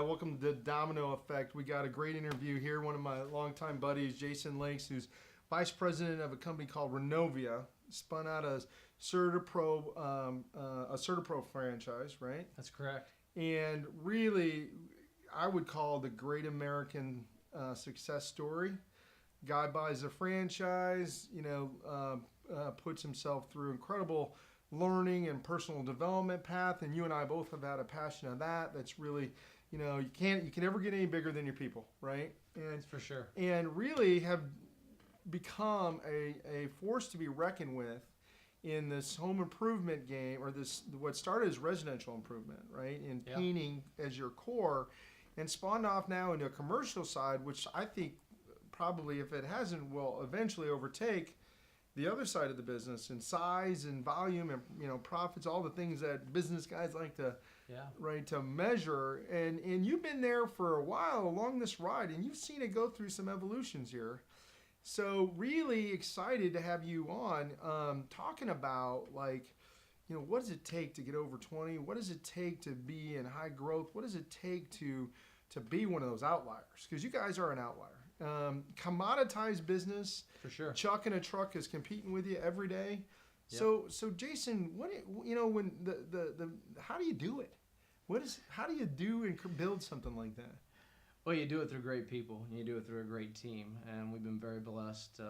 Welcome to the Domino Effect. We got a great interview here. One of my longtime buddies, Jason Lakes, who's vice president of a company called Renault Via, spun out a CertaPro franchise, right? That's correct. And really, I would call the great American success story. Guy buys a franchise, puts himself through incredible learning and personal development path, and you and I both have had a passion of that. That's really, you can never get any bigger than your people, right? And that's for sure. And really have become a force to be reckoned with in this home improvement game, or this what started as residential improvement, right? In painting as your core, and spawned off now into a commercial side, which I think probably, if it hasn't, will eventually overtake the other side of the business in size and volume and profits, all the things that business guys like to to measure. And you've been there for a while along this ride, and you've seen it go through some evolutions here. So really excited to have you on, talking about what does it take to get over 20? What does it take to be in high growth? What does it take to be one of those outliers? Because you guys are an outlier. Commoditized business. For sure. Chuck in a truck is competing with you every day. Yep. So Jason, when how do you do it? How do you do and build something like that? Well, you do it through great people, and you do it through a great team, and we've been very blessed.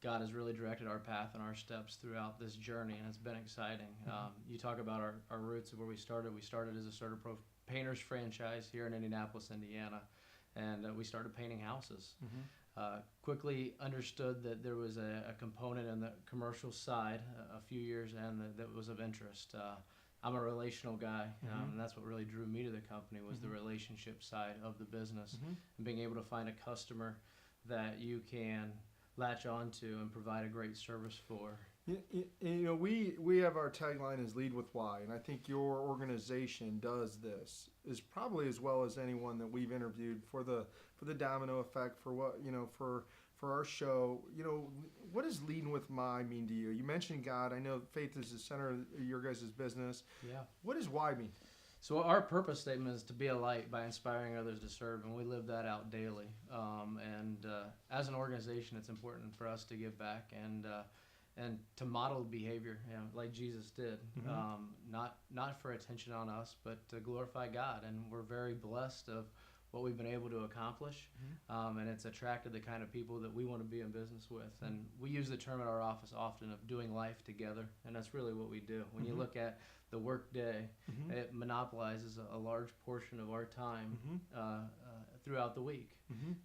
God has really directed our path and our steps throughout this journey, and it's been exciting. You talk about our roots of where we started. We started as a CertaPro painters franchise here in Indianapolis, Indiana, and we started painting houses. Quickly understood that there was a component in the commercial side a few years in that was of interest. I'm a relational guy, and that's what really drew me to the company, was the relationship side of the business, and being able to find a customer that you can latch onto and provide a great service for. We have our tagline is lead with why, and I think your organization does this is probably as well as anyone that we've interviewed for the Domino Effect, for what for our show. What does leading with why mean to you? You mentioned God. I know faith is the center of your guys' business. Yeah. What does why mean? So our purpose statement is to be a light by inspiring others to serve, and we live that out daily. As an organization, it's important for us to give back and to model behavior, like Jesus did, not for attention on us, but to glorify God. And we're very blessed of what we've been able to accomplish, and it's attracted the kind of people that we want to be in business with. And we use the term at our office often of doing life together, and that's really what we do. When you look at the work day, it monopolizes a large portion of our time throughout the week,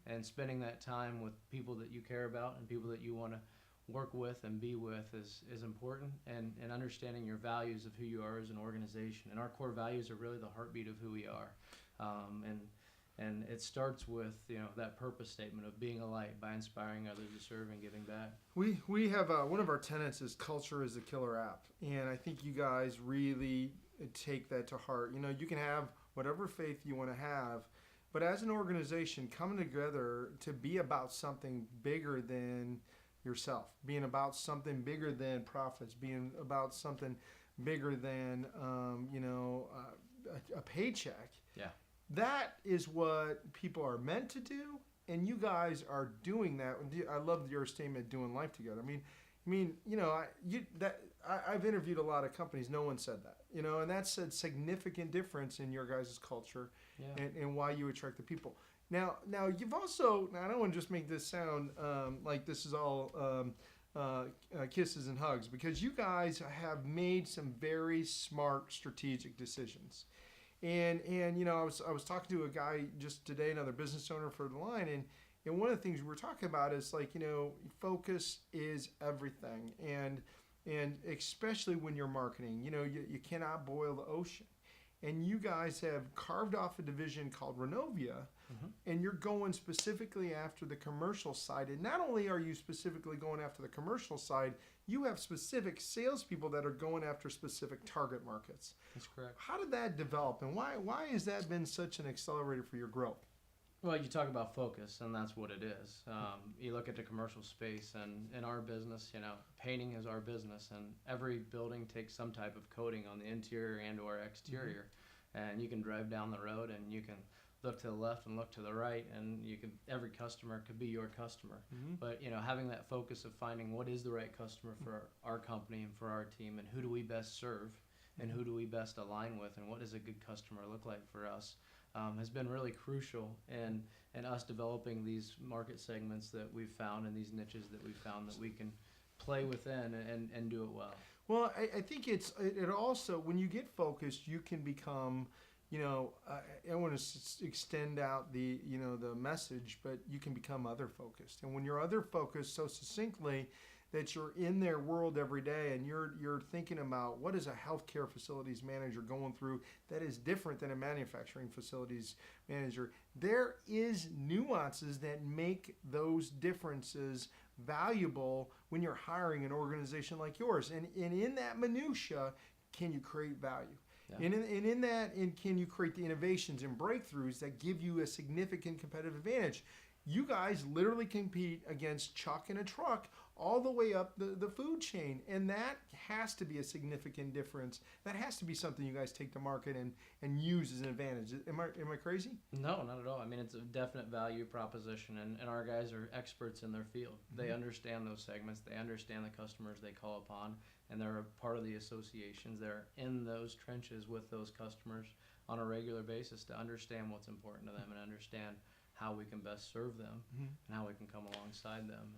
and spending that time with people that you care about and people that you want to work with and be with is important, and understanding your values of who you are as an organization. And our core values are really the heartbeat of who we are. And it starts with that purpose statement of being a light by inspiring others to serve and giving back. We have one of our tenets is culture is the killer app, and I think you guys really take that to heart. You can have whatever faith you want to have, but as an organization coming together to be about something bigger than yourself, being about something bigger than profits, being about something bigger than a paycheck. Yeah. That is what people are meant to do, and you guys are doing that. I love your statement, doing life together. I've interviewed a lot of companies. No one said that, and that's a significant difference in your guys' culture and why you attract the people. Now you've also, I don't want to just make this sound like this is all kisses and hugs, because you guys have made some very smart strategic decisions. And I was talking to a guy just today, another business owner for the line, and one of the things we were talking about is focus is everything, and especially when you're marketing, you cannot boil the ocean. And you guys have carved off a division called Renault Via, and you're going specifically after the commercial side. And not only are you specifically going after the commercial side, you have specific salespeople that are going after specific target markets. That's correct. How did that develop, and why has that been such an accelerator for your growth? Well, you talk about focus, and that's what it is. You look at the commercial space, and in our business, painting is our business, and every building takes some type of coating on the interior and or exterior. and you can drive down the road and you can look to the left and look to the right, and every customer could be your customer. But having that focus of finding what is the right customer for our company and for our team, and who do we best serve, and who do we best align with, and what does a good customer look like for us, has been really crucial in us developing these market segments that we've found, and these niches that we've found that we can play within and do it well. Well, I think it also, when you get focused, you can become, I want to extend out the message, but you can become other focused. And when you're other focused so succinctly that you're in their world every day, and you're thinking about what is a healthcare facilities manager going through that is different than a manufacturing facilities manager, there is nuances that make those differences valuable when you're hiring an organization like yours. And in that minutia, can you create value? Yeah. And in that, can you create the innovations and breakthroughs that give you a significant competitive advantage? You guys literally compete against Chuck in a truck all the way up the food chain, and that has to be a significant difference. That has to be something you guys take to market and use as an advantage. Am I crazy? No, not at all. I mean, it's a definite value proposition, and our guys are experts in their field. They understand those segments. They understand the customers they call upon, and they're a part of the associations. They're in those trenches with those customers on a regular basis to understand what's important to them and understand how we can best serve them and how we can come alongside them.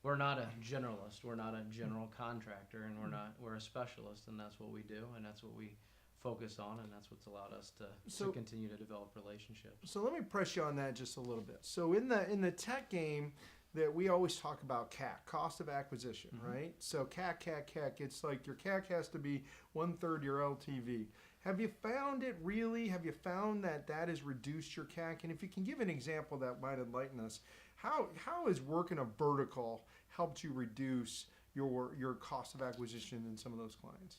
We're not a generalist. We're not a general contractor, and we're a specialist, and that's what we do, and that's what we focus on, and that's what's allowed us to continue to develop relationships. So let me press you on that just a little bit. So in the tech game, that we always talk about CAC, cost of acquisition, right? So CAC, it's like your CAC has to be 1/3 your LTV. Have you found that has reduced your CAC? And if you can give an example that might enlighten us, how has working a vertical helped you reduce your cost of acquisition in some of those clients?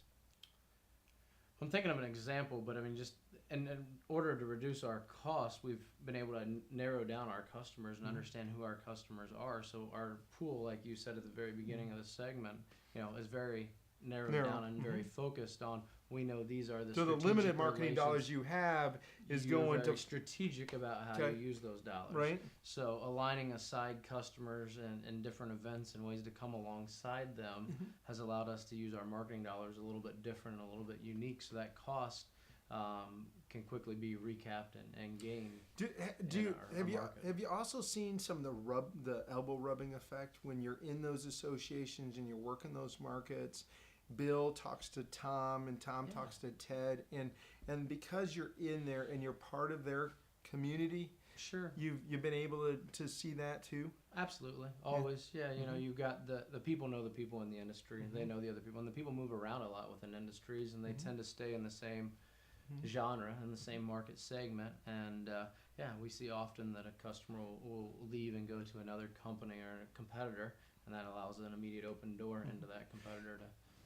I'm thinking of an example, but I mean, just in order to reduce our costs, we've been able to narrow down our customers and understand who our customers are. So our pool, like you said at the very beginning of the segment, is very narrowed down and very focused on. We know these are the so the limited marketing dollars you have is going to strategic about how you use those dollars. Right. So aligning aside customers and different events and ways to come alongside them has allowed us to use our marketing dollars a little bit different, a little bit unique, so that cost can quickly be recapped and gained. Have you also seen some of the elbow rubbing effect when you're in those associations and you're working those markets? Bill talks to Tom, and Tom talks to Ted, and because you're in there and you're part of their community, sure, you've been able to see that too. Absolutely, always, you've got the people know the people in the industry, they know the other people, and the people move around a lot within industries, and they tend to stay in the same genre and the same market segment, and we see often that a customer will leave and go to another company or a competitor, and that allows an immediate open door into that competitor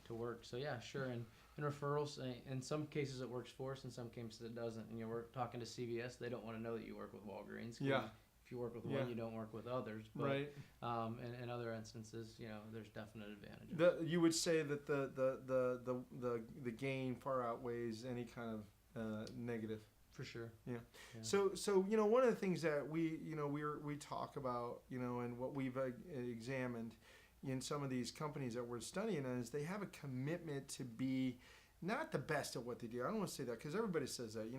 to work. So sure, and referrals, in some cases it works for us, in some cases it doesn't. And we're talking to CVS, they don't want to know that you work with Walgreens. If you work with one, you don't work with others. But, right. In other instances, there's definite advantages. You would say that the gain far outweighs any kind of negative. For sure. Yeah. So one of the things that we talk about, and what we've examined in some of these companies that we're studying is they have a commitment to be not the best at what they do. I don't want to say that because everybody says that.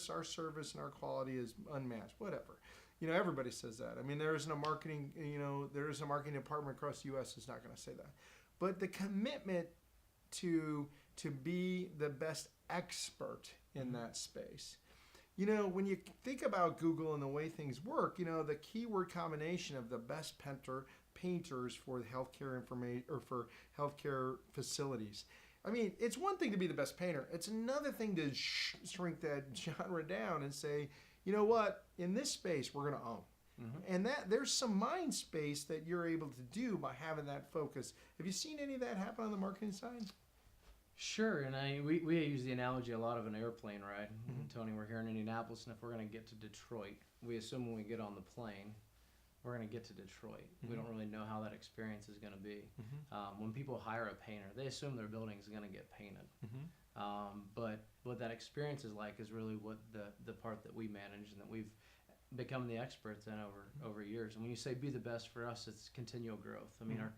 Our service and our quality is unmatched. Whatever. Everybody says that. I mean, there isn't a marketing department across the U.S. that's not going to say that. But the commitment to be the best expert in that space. When you think about Google and the way things work, the keyword combination of the best painters for the healthcare information or for healthcare facilities. I mean, it's one thing to be the best painter. It's another thing to shrink that genre down and say, you know what, in this space we're going to own. And that there's some mind space that you're able to do by having that focus. Have you seen any of that happen on the marketing side? Sure, and we use the analogy a lot of an airplane ride. Tony, we're here in Indianapolis, and if we're going to get to Detroit, we assume when we get on the plane, we're going to get to Detroit. Mm-hmm. We don't really know how that experience is going to be. Mm-hmm. When people hire a painter, they assume their building is going to get painted. Mm-hmm. But what that experience is like is really what the part that we manage and that we've become the experts in over years. And when you say be the best, for us, it's continual growth. I mean, our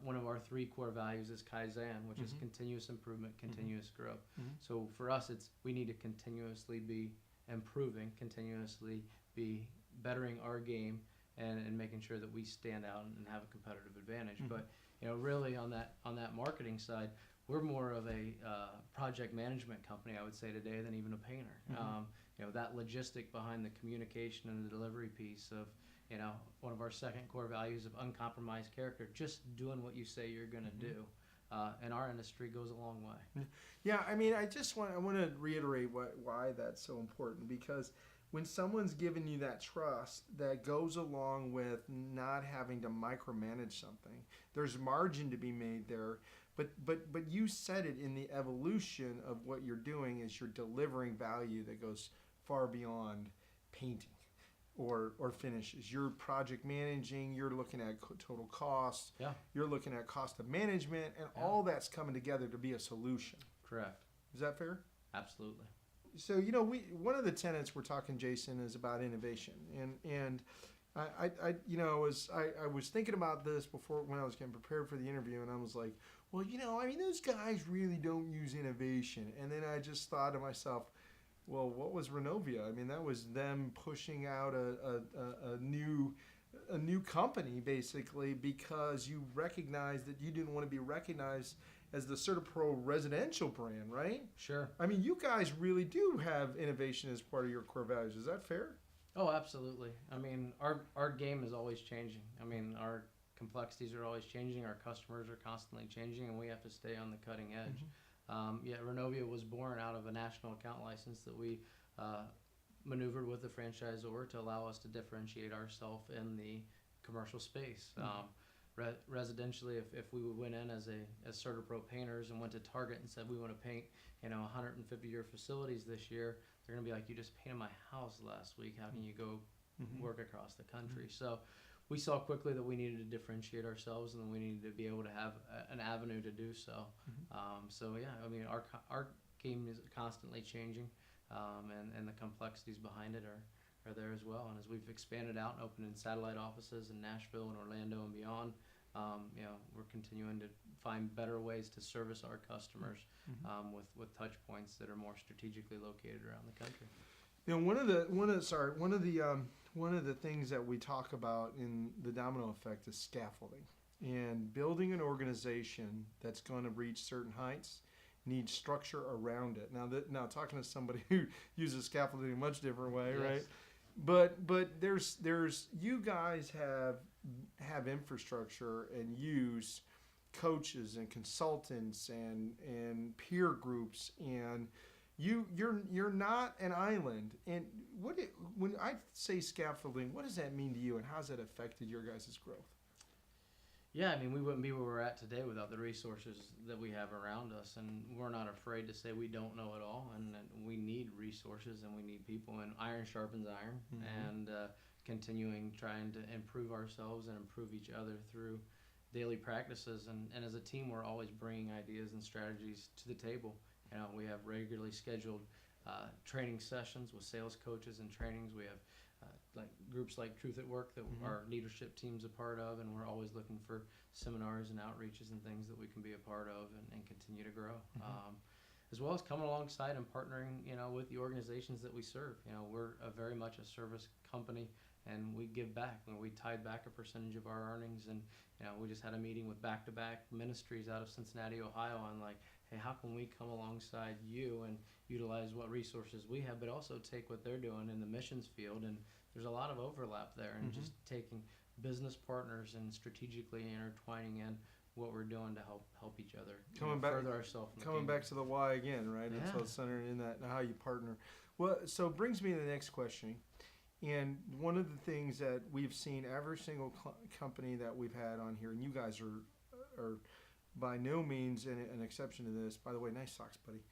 one of our 3 core values is Kaizen, which is continuous improvement, continuous growth. So for us, we need to continuously be improving, continuously be bettering our game, and making sure that we stand out and have a competitive advantage. But really on that marketing side, we're more of a project management company, I would say today, than even a painter. That logistic behind the communication and the delivery piece of, one of our second core values of uncompromised character, just doing what you say you're going to do. In our industry goes a long way. Yeah, I mean, I want to reiterate why that's so important, because when someone's given you that trust that goes along with not having to micromanage something, there's margin to be made there. But you said it, in the evolution of what you're doing is you're delivering value that goes far beyond painting or finishes. You're project managing, you're looking at total costs, you're looking at cost of management, and all that's coming together to be a solution. Correct. Is that fair? Absolutely. So, one of the tenets we're talking, Jason, is about innovation. And I was thinking about this before when I was getting prepared for the interview, and I was like, well, those guys really don't use innovation. And then I just thought to myself, well, what was Renault Via? I mean, that was them pushing out a new company, basically, because you recognized that you didn't want to be recognized as the CertaPro residential brand, right? Sure. I mean, you guys really do have innovation as part of your core values. Is that fair? Oh, absolutely. I mean, our game is always changing. I mean, our complexities are always changing. Our customers are constantly changing, and we have to stay on the cutting edge. Renault Via was born out of a national account license that we maneuvered with the franchisor to allow us to differentiate ourselves in the commercial space. Residentially, if we went in as CertaPro painters and went to Target and said we want to paint 150-year facilities this year, they're going to be like, you just painted my house last week. How can you go work across the country? So we saw quickly that we needed to differentiate ourselves, and then we needed to be able to have an avenue to do so. I mean, our game is constantly changing, and the complexities behind it are there as well. And as we've expanded out and opened in satellite offices in Nashville and Orlando and beyond, we're continuing to find better ways to service our customers with touch points that are more strategically located around the country. One of the things that we talk about in the domino effect is scaffolding, and building an organization that's going to reach certain heights needs structure around it. Now talking to somebody who uses scaffolding in a much different way, yes. Right? But there's you guys have infrastructure and use coaches and consultants and peer groups, and you're not an island. And when I say scaffolding, what does that mean to you, and how's that affected your guys' growth? Yeah, I mean, we wouldn't be where we're at today without the resources that we have around us, and we're not afraid to say we don't know it all, and that we need resources and we need people, and iron sharpens iron, and continuing trying to improve ourselves and improve each other through daily practices, and as a team, we're always bringing ideas and strategies to the table. We have regularly scheduled training sessions with sales coaches and trainings. We have like groups like Truth at Work that our leadership team's a part of, and we're always looking for seminars and outreaches and things that we can be a part of and continue to grow. As well as coming alongside and partnering, with the organizations that we serve. We're very much a service company, and we give back. We tied back a percentage of our earnings, and we just had a meeting with back-to-back ministries out of Cincinnati, Ohio, on like, hey, how can we come alongside you and utilize what resources we have, but also take what they're doing in the missions field? And there's a lot of overlap there, and just taking business partners and strategically intertwining in what we're doing to help each other, further ourselves. Coming back to the why again, right? Yeah. And so centered in that, how you partner. Well, so it brings me to the next question. And one of the things that we've seen, every single company that we've had on here, and you guys are by no means an exception to this. By the way, nice socks, buddy.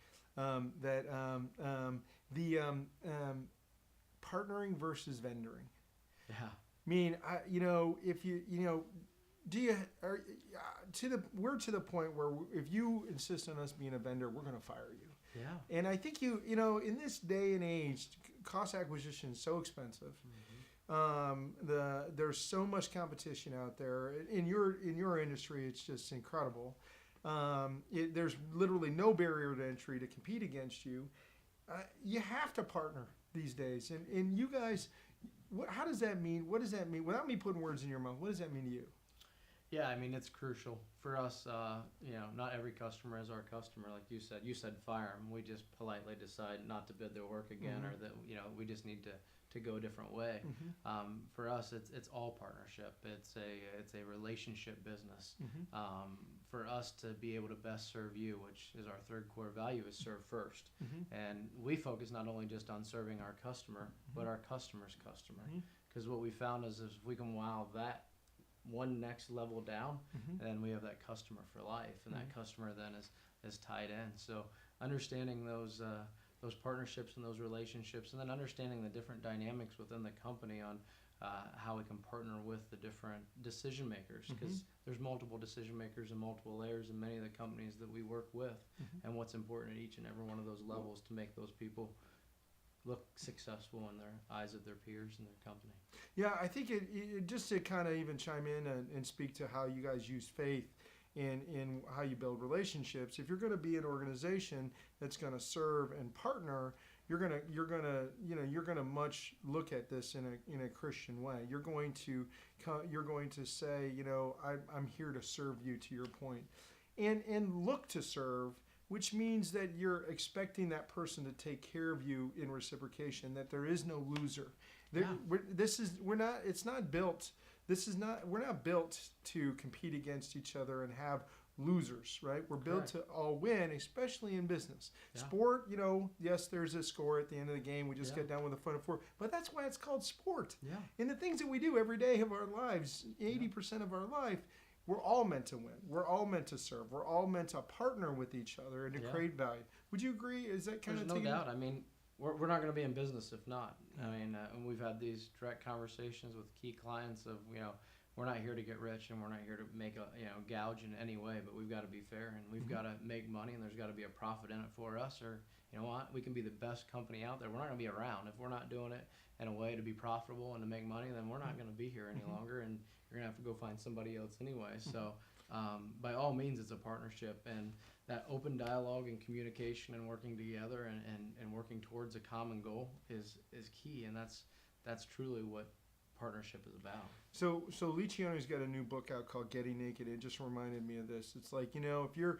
Partnering versus vendoring. Yeah. mean, if do you are we're to the point where if you insist on us being a vendor, we're going to fire you. Yeah. And I think in this day and age, cost acquisition is so expensive. There's so much competition out there in your industry. It's just incredible. There's literally no barrier to entry to compete against you. You have to partner these days, and you guys, how does that mean? What does that mean? Without me putting words in your mouth, what does that mean to you? Yeah, I mean, it's crucial for us. Not every customer is our customer. Like you said fire them. We just politely decide not to bid their work again, or that we just need to go a different way. For us, it's all partnership. It's a relationship business. For us to be able to best serve you, which is our third core value, is serve first. And we focus not only just on serving our customer, but our customer's customer. Because what we found is if we can wow that one next level down, then we have that customer for life, and that customer then is tied in. So understanding those partnerships and those relationships, and then understanding the different dynamics within the company on how we can partner with the different decision makers, because there's multiple decision makers and multiple layers in many of the companies that we work with, and what's important at each and every one of those levels to make those people look successful in their eyes of their peers and their company. Yeah, I think it just to kind of even chime in and speak to how you guys use faith in how you build relationships. If you're going to be an organization that's going to serve and partner, you're gonna much look at this in a Christian way. You're going to say, I'm here to serve you, to your point, and look to serve, which means that you're expecting that person to take care of you in reciprocation, that there is no loser. We're not built to compete against each other and have losers, right? We're built to all win, especially in business. Sport, yes, there's a score at the end of the game. We just get done with a final four, but that's why it's called sport. In the things that we do every day of our lives, 80% of our life, we're all meant to win. We're all meant to serve. We're all meant to partner with each other and to create value. Would you agree? Is that kind of There's no doubt. I mean, we're not going to be in business if not. I mean, and we've had these direct conversations with key clients of, we're not here to get rich, and we're not here to make gouge in any way, but we've got to be fair, and we've got to make money, and there's got to be a profit in it for us, or you know what, we can be the best company out there. We're not going to be around if we're not doing it in a way to be profitable and to make money. Then we're not going to be here any longer, and you're going to have to go find somebody else anyway. So by all means, it's a partnership, and that open dialogue and communication and working together and working towards a common goal is key, and that's truly what partnership is about. So Liccione's got a new book out called Getting Naked. It just reminded me of this. It's like, if you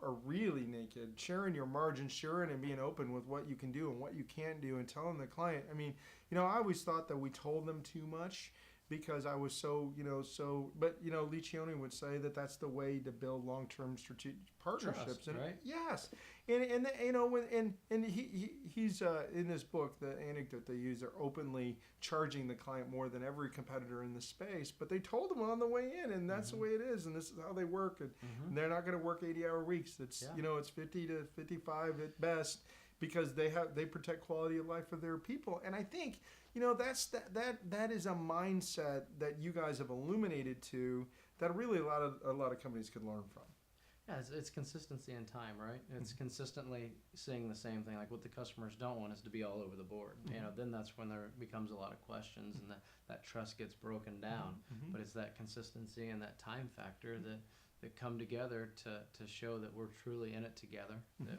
are really naked, sharing your margins, sharing and being open with what you can do and what you can't do, and telling the client. I mean, I always thought that we told them too much, because I was but Liccione would say that that's the way to build long-term strategic partnerships. Trust, right? Yes, and he's in this book, the anecdote they use, they're openly charging the client more than every competitor in the space, but they told them on the way in, and that's the way it is, and this is how they work, and they're not going to work 80-hour weeks. It's it's 50 to 55 at best, because they protect quality of life for their people. And I think that is a mindset that you guys have illuminated to, that really a lot of companies could learn from. Yeah, it's consistency in time, right? It's consistently saying the same thing. Like, what the customers don't want is to be all over the board. Then that's when there becomes a lot of questions, and that trust gets broken down. But it's that consistency and that time factor that come together to show that we're truly in it together, that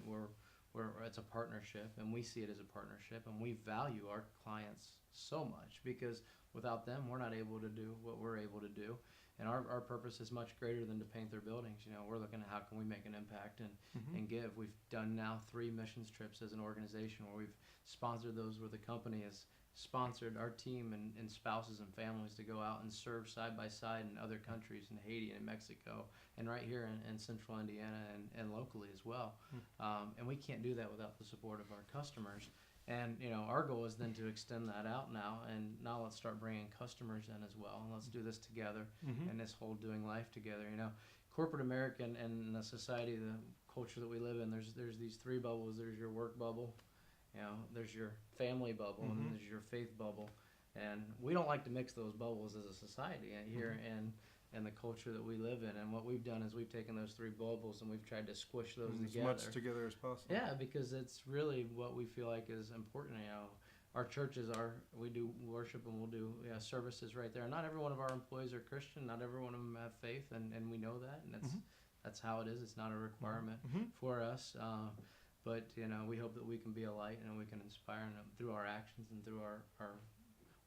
it's a partnership, and we see it as a partnership, and we value our clients so much, because without them, we're not able to do what we're able to do. And our purpose is much greater than to paint their buildings. We're looking at how can we make an impact and give. We've done now 3 missions trips as an organization, where we've sponsored those, where the company has sponsored our team and spouses and families to go out and serve side by side in other countries, in Haiti and in Mexico, and right here in central Indiana and locally as well. And we can't do that without the support of our customers. And our goal is then to extend that out now, and now let's start bringing customers in as well, and let's do this together, and this whole doing life together. Corporate America and the society, the culture that we live in, there's these 3 bubbles. There's your work bubble, there's your family bubble, and then there's your faith bubble. And we don't like to mix those bubbles as a society here in the culture that we live in. And what we've done is we've taken those three bubbles and we've tried to squish those together. As much together as possible. Yeah, because it's really what we feel like is important. Our churches we do worship and we'll do services right there. Not every one of our employees are Christian. Not every one of them have faith, and we know that, and that's how it is. It's not a requirement for us. But we hope that we can be a light and we can inspire them through our actions and through our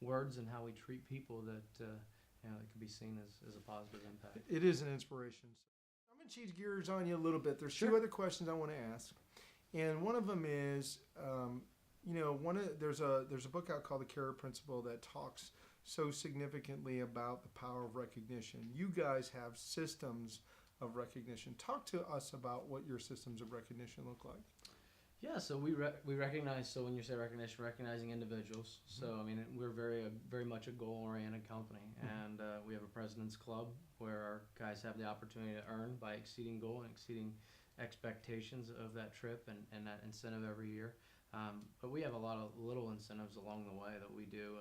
words and how we treat people that that could be seen as a positive impact. It is an inspiration. I'm going to change gears on you a little bit. There's two other questions I want to ask, and one of them is, there's a book out called The Carrot Principle that talks so significantly about the power of recognition. You guys have systems of recognition. Talk to us about what your systems of recognition look like. Yeah, so we recognize. So when you say recognition, recognizing individuals. So I mean, we're very much a goal-oriented company, and we have a president's club where our guys have the opportunity to earn by exceeding goal and exceeding expectations of that trip and that incentive every year. But we have a lot of little incentives along the way that we do,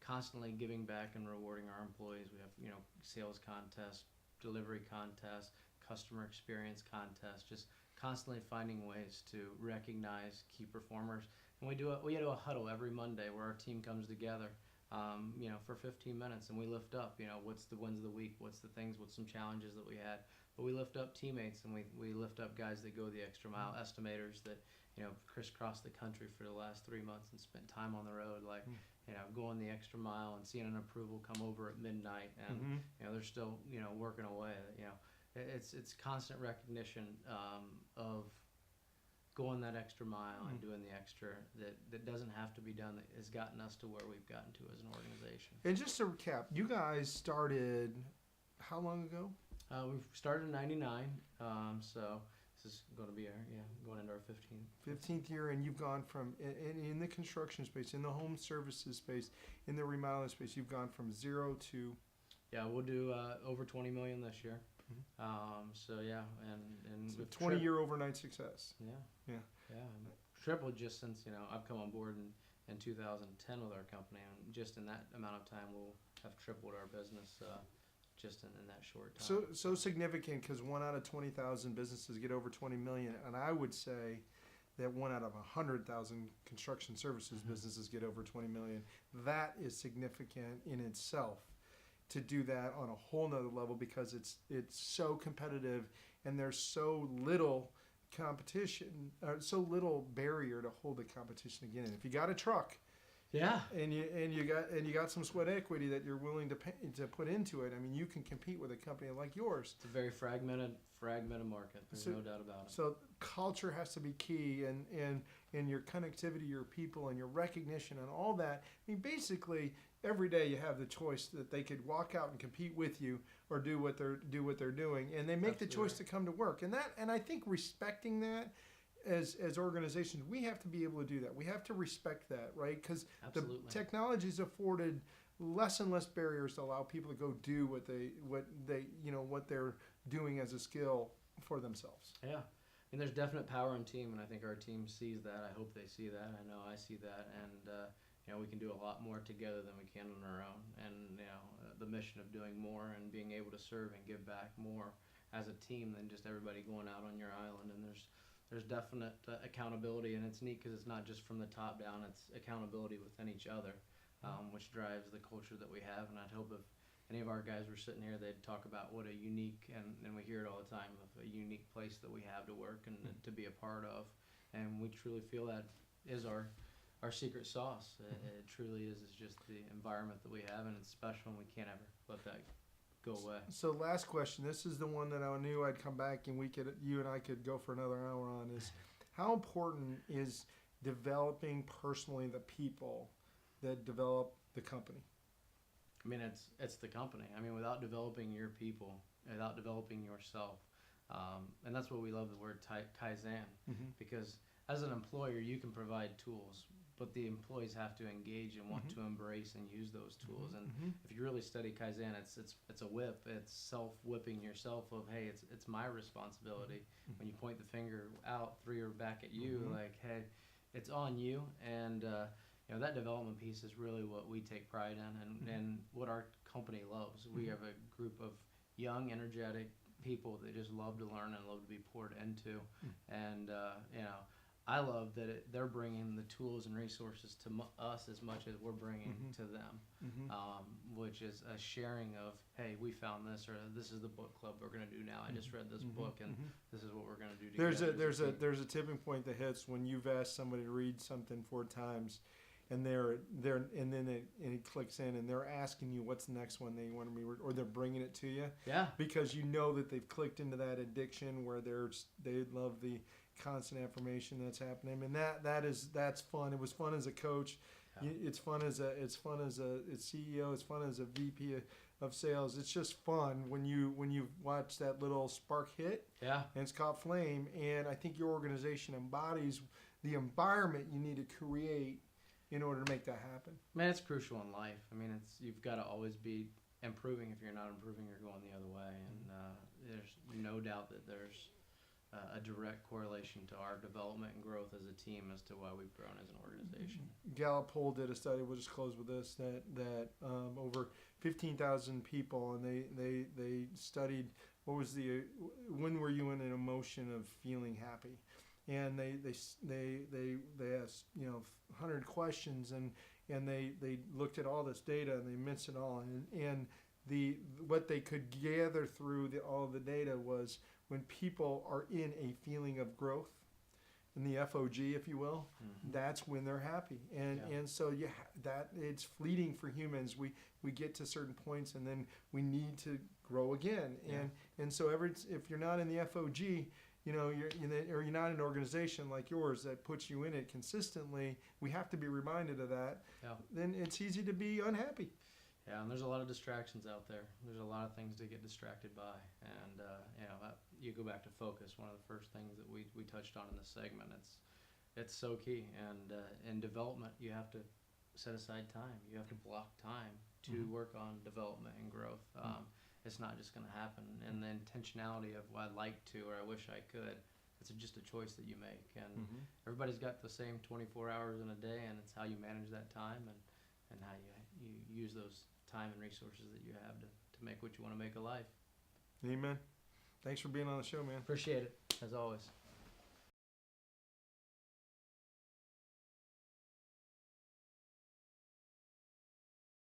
constantly giving back and rewarding our employees. We have sales contests, delivery contests, customer experience contests, just constantly finding ways to recognize key performers. And we do a huddle every Monday where our team comes together, for 15 minutes, and we lift up, what's the wins of the week, what's some challenges that we had. But we lift up teammates, and we lift up guys that go the extra mile, estimators that, crisscross the country for the last 3 months and spent time on the road, going the extra mile and seeing an approval come over at midnight, and they're still, working away. It's constant recognition of going that extra mile and doing the extra that doesn't have to be done, that has gotten us to where we've gotten to as an organization. And just to recap, you guys started how long ago? We started in '99, so this is going to be going into our 15th year, and you've gone from in the construction space, in the home services space, in the remodeling space, you've gone from 0 to. Yeah, we'll do over 20 million this year. And so 20-year overnight success. Yeah. Tripled just since I've come on board in 2010 with our company, and just in that amount of time we'll have tripled our business just in that short time. So significant, because 1 out of 20,000 businesses get over 20 million, and I would say that 1 out of 100,000 construction services businesses get over 20 million. That is significant in itself. To do that on a whole nother level, because it's so competitive and there's so little competition, so little barrier to hold the competition again. And if you got a truck, and you got some sweat equity that you're willing to put into it, I mean, you can compete with a company like yours. It's a very fragmented market. There's no doubt about it. So culture has to be key, and your connectivity, your people, and your recognition, and all that. I mean, basically, every day you have the choice that they could walk out and compete with you, or do what they're doing, and they make the choice to come to work. And I think respecting that as organizations, we have to be able to do that. We have to respect that, right? Because the technology's afforded less and less barriers to allow people to go do what they're doing as a skill for themselves. Yeah. I mean, there's definite power in team, and I think our team sees that. I hope they see that. I know I see that, and we can do a lot more together than we can on our own. And the mission of doing more and being able to serve and give back more as a team than just everybody going out on your island. And there's definite accountability, and it's neat because it's not just from the top down. It's accountability within each other, which drives the culture that we have. And I'd hope if any of our guys were sitting here, they'd talk about what a unique, and we hear it all the time, of a unique place that we have to work and to be a part of. And we truly feel that is our secret sauce. It truly is. It's just the environment that we have, and it's special, and we can't ever let that go away. So last question. This is the one that I knew I'd come back and you and I could go for another hour on, is how important is developing personally the people that develop the company? I mean, it's the company. I mean, without developing your people, without developing yourself, and that's what we love the word Kaizen, because as an employer, you can provide tools, but the employees have to engage and want to embrace and use those tools. And if you really study Kaizen, it's a whip. It's self-whipping yourself of, hey, it's my responsibility. When you point the finger out, 3 or back at you, like, hey, it's on you. And that development piece is really what we take pride in, and what our company loves. We have a group of young, energetic people that just love to learn and love to be poured into, and I love that they're bringing the tools and resources to us as much as we're bringing to them, which is a sharing of, hey, we found this, or this is the book club we're going to do now. I just read this book, and this is what we're going to do together. There's a tipping point that hits when you've asked somebody to read something 4 times, and it clicks in, and they're asking you what's the next one they want to be, or they're bringing it to you. Yeah. Because you know that they've clicked into that addiction where they love the constant affirmation that's happening, and that's fun. It was fun as a coach. Yeah. It's fun as a CEO. It's fun as a VP of sales. It's just fun when you watch that little spark hit. Yeah. And it's called flame. And I think your organization embodies the environment you need to create in order to make that happen. Man, it's crucial in life. I mean, you've got to always be improving. If you're not improving, you're going the other way. And there's no doubt that there's a direct correlation to our development and growth as a team as to why we've grown as an organization. Gallup poll did a study. We'll just close with this. That over 15,000 people, and they studied when were you in an emotion of feeling happy, and they asked 100 questions, and they looked at all this data, and they mixed it all, and what they could gather through all the data was when people are in a feeling of growth, in the FOG, if you will, that's when they're happy. And so that it's fleeting for humans. We get to certain points, and then we need to grow again. And so if you're not in the FOG, you're not in an organization like yours that puts you in it consistently, we have to be reminded of that. Yeah. Then it's easy to be unhappy. Yeah, and there's a lot of distractions out there. There's a lot of things to get distracted by, and you go back to focus. One of the first things that we touched on in this segment. It's so key, and in development, you have to set aside time. You have to block time to work on development and growth. It's not just going to happen. And the intentionality of, well, I'd like to, or I wish I could. It's just a choice that you make, and everybody's got the same 24 hours in a day, and it's how you manage that time and how you use those time and resources that you have to make what you want to make of life. Amen. Thanks for being on the show, man. Appreciate it, as always.